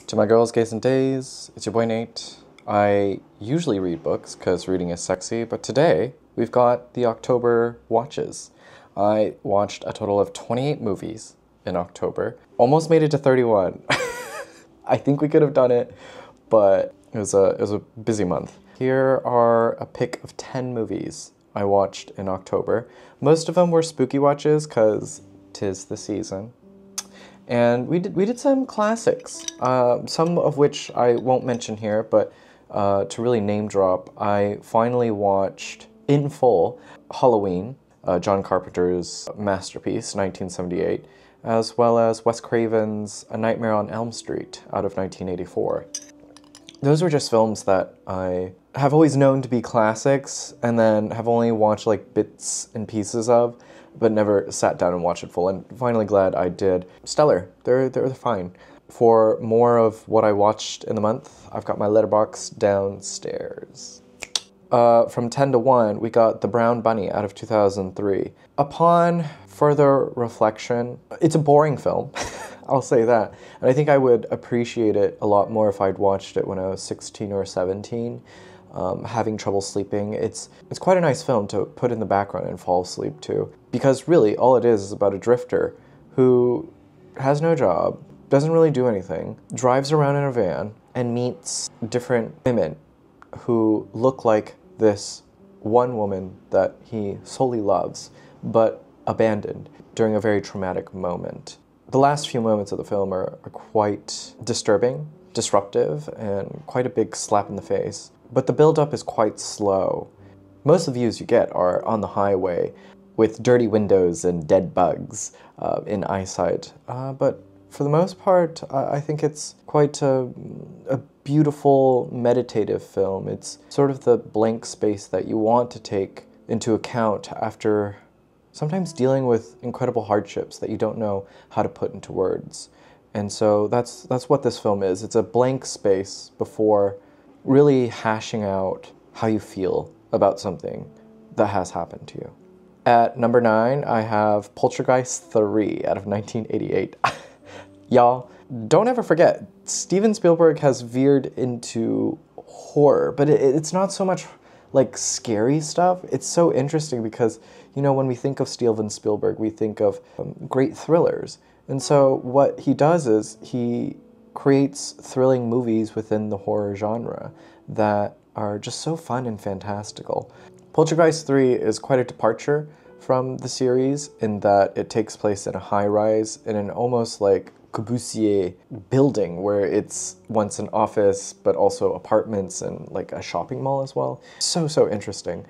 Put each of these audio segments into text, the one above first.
To my girls, gays, and days, it's your boy Nate. I usually read books because reading is sexy, but today we've got the October watches. I watched a total of 28 movies in October. Almost made it to 31. I think we could have done it, but it was a busy month. Here are a pick of 10 movies I watched in October. Most of them were spooky watches because 'tis the season. And we did some classics, some of which I won't mention here, but to really name drop, I finally watched in full Halloween, John Carpenter's masterpiece, 1978, as well as Wes Craven's A Nightmare on Elm Street out of 1984. Those were just films that I have always known to be classics and then have only watched like bits and pieces of, but never sat down and watched it full, and finally glad I did. Stellar. They're fine. For more of what I watched in the month, I've got my letterbox downstairs. From 10 to 1, we got The Brown Bunny out of 2003. Upon further reflection, it's a boring film, I'll say that. And I think I would appreciate it a lot more if I'd watched it when I was 16 or 17. Having trouble sleeping. It's quite a nice film to put in the background and fall asleep to. Because really, all it is about a drifter who has no job, doesn't really do anything, drives around in a van, and meets different women who look like this one woman that he solely loves, but abandoned during a very traumatic moment. The last few moments of the film are quite disturbing, disruptive, and quite a big slap in the face. But the build-up is quite slow. Most of the views you get are on the highway, with dirty windows and dead bugs in eyesight. But for the most part, I think it's quite a beautiful, meditative film. It's sort of the blank space that you want to take into account after sometimes dealing with incredible hardships that you don't know how to put into words. And so that's what this film is. It's a blank space before really hashing out how you feel about something that has happened to you. At number 9, I have Poltergeist III out of 1988. Y'all, don't ever forget, Steven Spielberg has veered into horror, but it's not so much like scary stuff. It's so interesting because, you know, when we think of Steven Spielberg, we think of great thrillers. And so what he does is he creates thrilling movies within the horror genre that are just so fun and fantastical. Poltergeist 3 is quite a departure from the series in that it takes place in a high-rise in an almost like Corbusier building where it's once an office but also apartments and like a shopping mall as well. So interesting.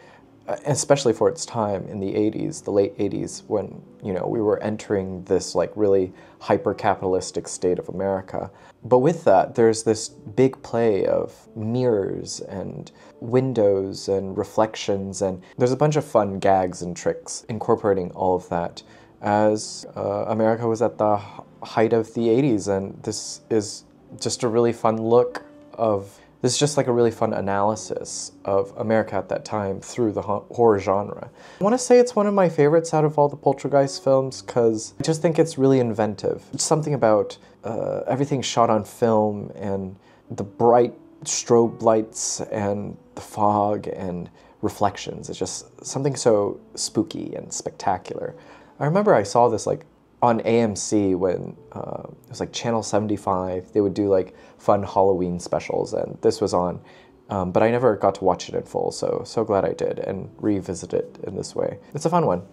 Especially for its time in the 80s, the late 80s, when, you know, we were entering this like really hyper-capitalistic state of America. But with that, there's this big play of mirrors and windows and reflections, and there's a bunch of fun gags and tricks incorporating all of that as America was at the height of the 80s, and this is just a really fun look of This is just like a really fun analysis of America at that time through the horror genre. I want to say it's one of my favorites out of all the Poltergeist films because I just think it's really inventive. It's something about everything shot on film and the bright strobe lights and the fog and reflections. It's just something so spooky and spectacular. I remember I saw this like on AMC when it was like Channel 75. They would do like fun Halloween specials, and this was on. But I never got to watch it in full, so glad I did and revisit it in this way. It's a fun one.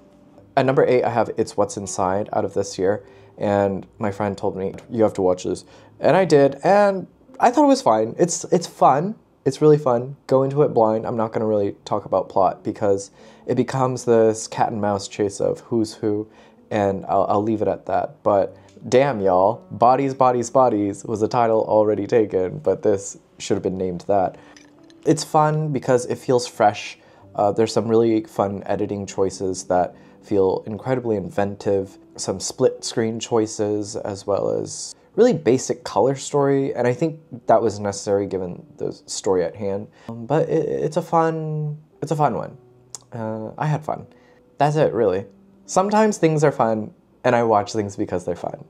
At number 8, I have It's What's Inside out of this year, and my friend told me, you have to watch this. And I did, and I thought it was fine. It's fun. It's really fun. Go into it blind. I'm not going to really talk about plot because it becomes this cat and mouse chase of who's who, and I'll leave it at that. But damn, y'all, Bodies, Bodies, Bodies was a title already taken, but this should have been named that. It's fun because it feels fresh. There's some really fun editing choices that feel incredibly inventive, some split screen choices, as well as really basic color story, and I think that was necessary given the story at hand. But it's a fun one. I had fun. That's it, really. Sometimes things are fun, and I watch things because they're fun.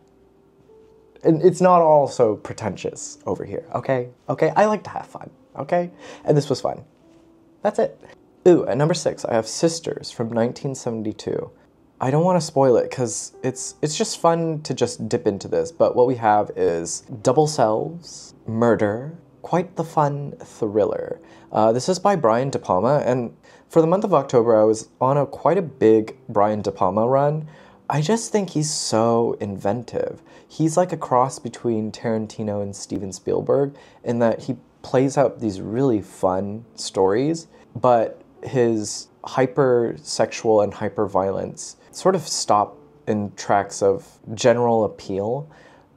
And it's not all so pretentious over here, okay? Okay, I like to have fun, okay? And this was fun. That's it. Ooh, at number 6, I have Sisters from 1972. I don't want to spoil it because it's just fun to just dip into this, but what we have is double selves, murder, quite the fun thriller. This is by Brian De Palma, and for the month of October, I was on quite a big Brian De Palma run. I just think he's so inventive. He's like a cross between Tarantino and Steven Spielberg in that he plays out these really fun stories, but his hyper-sexual and hyper-violence sort of stop in tracks of general appeal.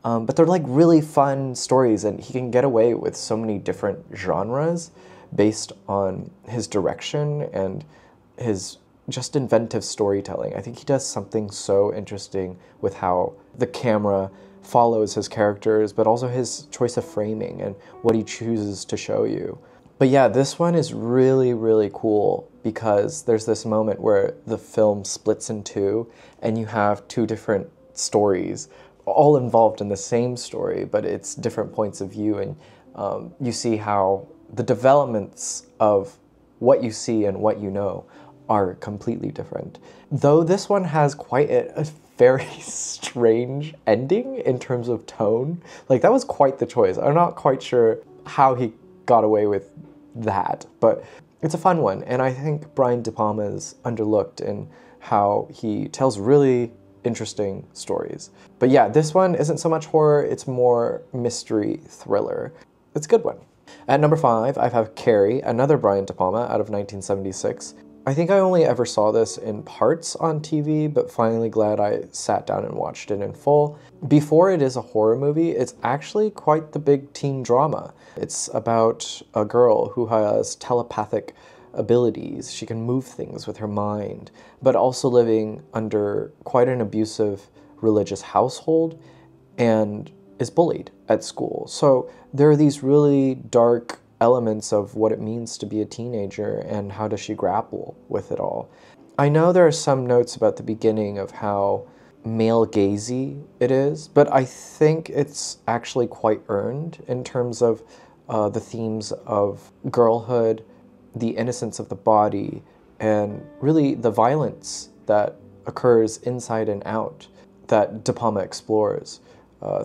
But they're like really fun stories, and he can get away with so many different genres based on his direction and his just inventive storytelling. I think he does something so interesting with how the camera follows his characters, but also his choice of framing and what he chooses to show you. But yeah, this one is really, really cool because there's this moment where the film splits in two and you have two different stories all involved in the same story, but it's different points of view, and you see how the developments of what you see and what you know are completely different. Though this one has quite a very strange ending in terms of tone. Like, that was quite the choice. I'm not quite sure how he got away with that, but it's a fun one, and I think Brian De Palma is underlooked in how he tells really interesting stories. But yeah, this one isn't so much horror, it's more mystery thriller. It's a good one. At number 5, I have Carrie, another Brian De Palma out of 1976. I think I only ever saw this in parts on TV, but finally glad I sat down and watched it in full. Before it is a horror movie, it's actually quite the big teen drama. It's about a girl who has telepathic abilities. She can move things with her mind, but also living under quite an abusive religious household and is bullied at school. So there are these really dark elements of what it means to be a teenager and how does she grapple with it all. I know there are some notes about the beginning of how male gazy it is, but I think it's actually quite earned in terms of the themes of girlhood, the innocence of the body, and really the violence that occurs inside and out that De Palma explores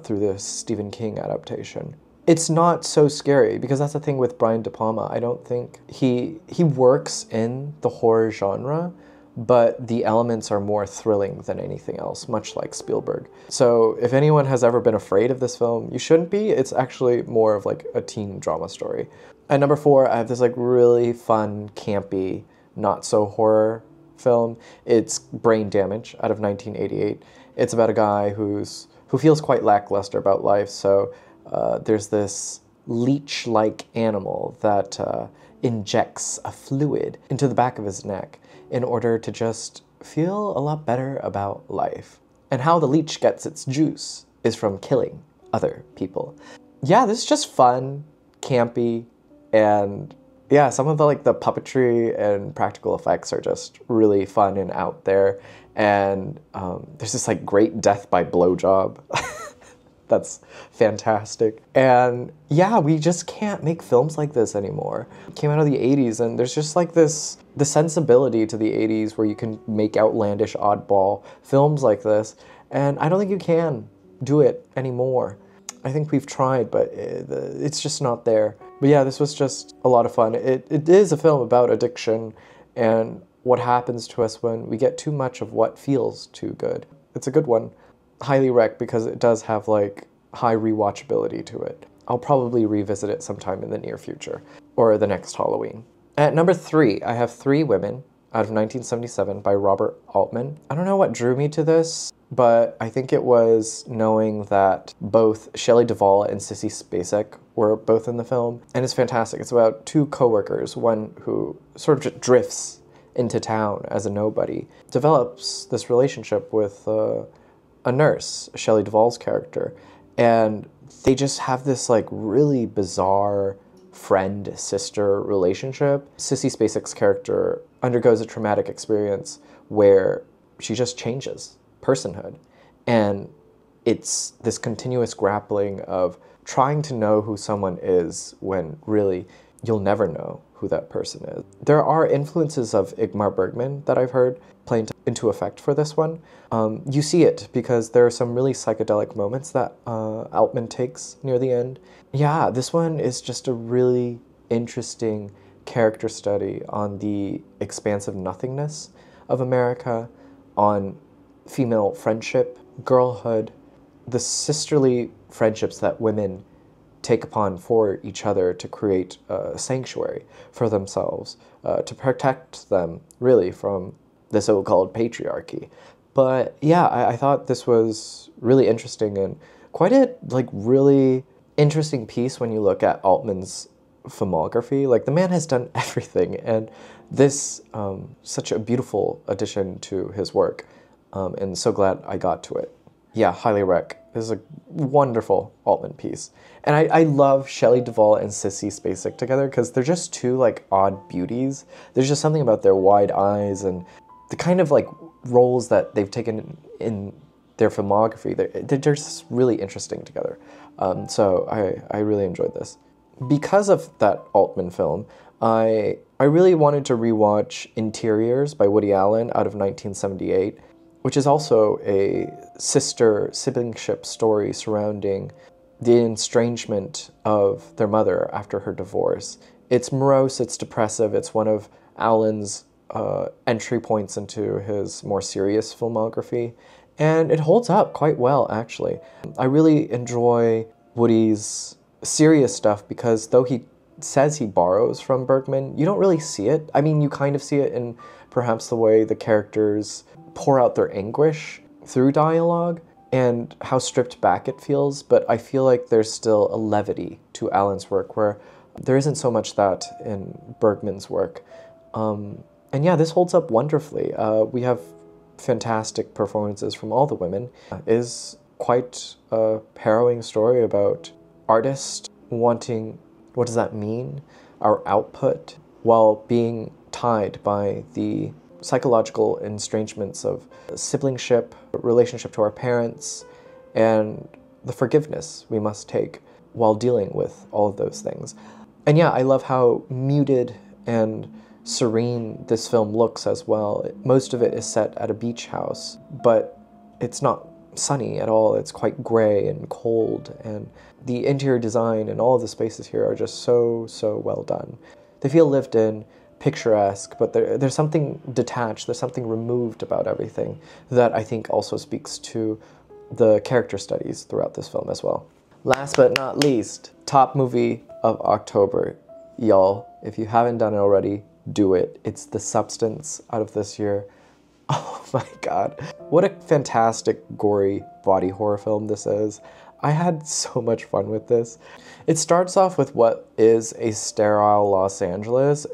through this Stephen King adaptation. It's not so scary, because that's the thing with Brian De Palma. I don't think he works in the horror genre, but the elements are more thrilling than anything else, much like Spielberg. So if anyone has ever been afraid of this film, you shouldn't be. It's actually more of like a teen drama story. At number 4, I have this like really fun, campy, not so horror film. It's Brain Damage out of 1988. It's about a guy who feels quite lackluster about life, so there's this leech-like animal that injects a fluid into the back of his neck in order to just feel a lot better about life. And how the leech gets its juice is from killing other people. Yeah, this is just fun, campy, and yeah, some of the the puppetry and practical effects are just really fun and out there. And there's this great death by blowjob. That's fantastic. And yeah, we just can't make films like this anymore. It came out of the 80s, and there's just the sensibility to the 80s where you can make outlandish, oddball films like this, and I don't think you can do it anymore. I think we've tried, but it's just not there. But yeah, this was just a lot of fun. It is a film about addiction and what happens to us when we get too much of what feels too good. It's a good one. Highly rec, because it does have high rewatchability to it. I'll probably revisit it sometime in the near future, or the next Halloween. At number 3, I have Three Women out of 1977 by Robert Altman. I don't know what drew me to this, but I think it was knowing that both Shelley Duvall and Sissy Spacek were both in the film, and it's fantastic. It's about two coworkers, one who sort of just drifts into town as a nobody, develops this relationship with a nurse, Shelley Duvall's character, and they just have this really bizarre friend-sister relationship. Sissy Spacek's character undergoes a traumatic experience where she just changes personhood. And it's this continuous grappling of trying to know who someone is when really you'll never know who that person is. There are influences of Ingmar Bergman that I've heard play into effect for this one. You see it because there are some really psychedelic moments that Altman takes near the end. Yeah, this one is just a really interesting character study on the expansive nothingness of America, on female friendship, girlhood, the sisterly friendships that women take upon for each other to create a sanctuary for themselves, to protect them, really, from the so-called patriarchy. But yeah, I thought this was really interesting and quite a, really interesting piece when you look at Altman's filmography. Like, the man has done everything, and this, such a beautiful addition to his work, and so glad I got to it. Yeah, highly rec. This is a wonderful Altman piece. And I love Shelley Duvall and Sissy Spacek together because they're just two, odd beauties. There's just something about their wide eyes and the kind of, roles that they've taken in their filmography. They're just really interesting together. So I really enjoyed this. Because of that Altman film, I really wanted to rewatch Interiors by Woody Allen out of 1978, which is also a sister siblingship story surrounding the estrangement of their mother after her divorce. It's morose, it's depressive, it's one of Allen's entry points into his more serious filmography, and it holds up quite well, actually. I really enjoy Woody's serious stuff because though he says he borrows from Bergman, you don't really see it. I mean, you kind of see it in perhaps the way the characters pour out their anguish through dialogue and how stripped back it feels, but I feel like there's still a levity to Allen's work where there isn't so much that in Bergman's work. And yeah, this holds up wonderfully. We have fantastic performances from all the women. It is quite a harrowing story about artists wanting, what does that mean? Our output, while being tied by the psychological estrangements of siblingship, relationship to our parents, and the forgiveness we must take while dealing with all of those things. And yeah, I love how muted and serene this film looks as well. Most of it is set at a beach house, but it's not sunny at all. It's quite gray and cold, and the interior design and all of the spaces here are just so well done. They feel lived in, picturesque, but there's something detached, there's something removed about everything that I think also speaks to the character studies throughout this film as well. Last but not least, top movie of October. Y'all, if you haven't done it already, do it. It's The Substance out of this year. Oh my god. What a fantastic, gory body horror film this is. I had so much fun with this. It starts off with what is a sterile Los Angeles,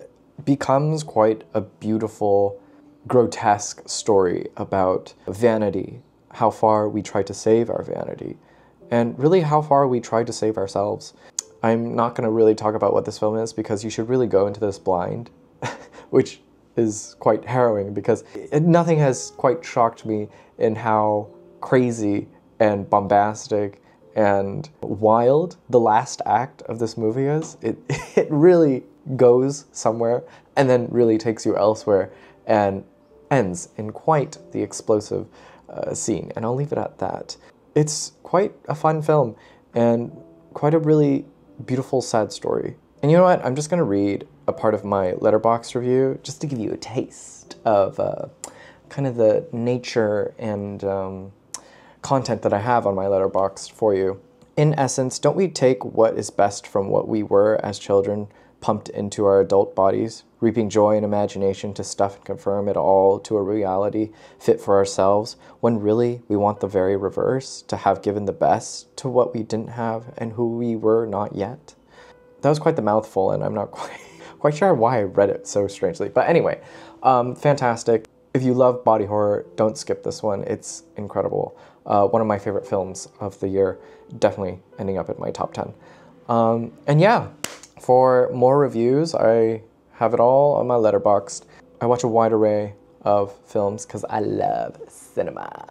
becomes quite a beautiful, grotesque story about vanity, how far we try to save our vanity, and really how far we try to save ourselves. I'm not going to really talk about what this film is because you should really go into this blind, which is quite harrowing because nothing has quite shocked me in how crazy and bombastic and wild the last act of this movie is. It really goes somewhere and then really takes you elsewhere and ends in quite the explosive scene, and I'll leave it at that. It's quite a fun film and quite a really beautiful, sad story. And you know what? I'm just going to read a part of my Letterboxd review just to give you a taste of kind of the nature and content that I have on my Letterboxd for you. In essence, don't we take what is best from what we were as children, pumped into our adult bodies, reaping joy and imagination to stuff and confirm it all to a reality fit for ourselves, when really we want the very reverse, to have given the best to what we didn't have and who we were not yet? That was quite the mouthful, and I'm not quite sure why I read it so strangely. But anyway, fantastic. If you love body horror, don't skip this one. It's incredible. One of my favorite films of the year, definitely ending up in my top 10. And yeah, for more reviews, I have it all on my Letterboxd. I watch a wide array of films because I love cinema.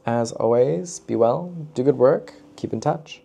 As always, be well, do good work, keep in touch.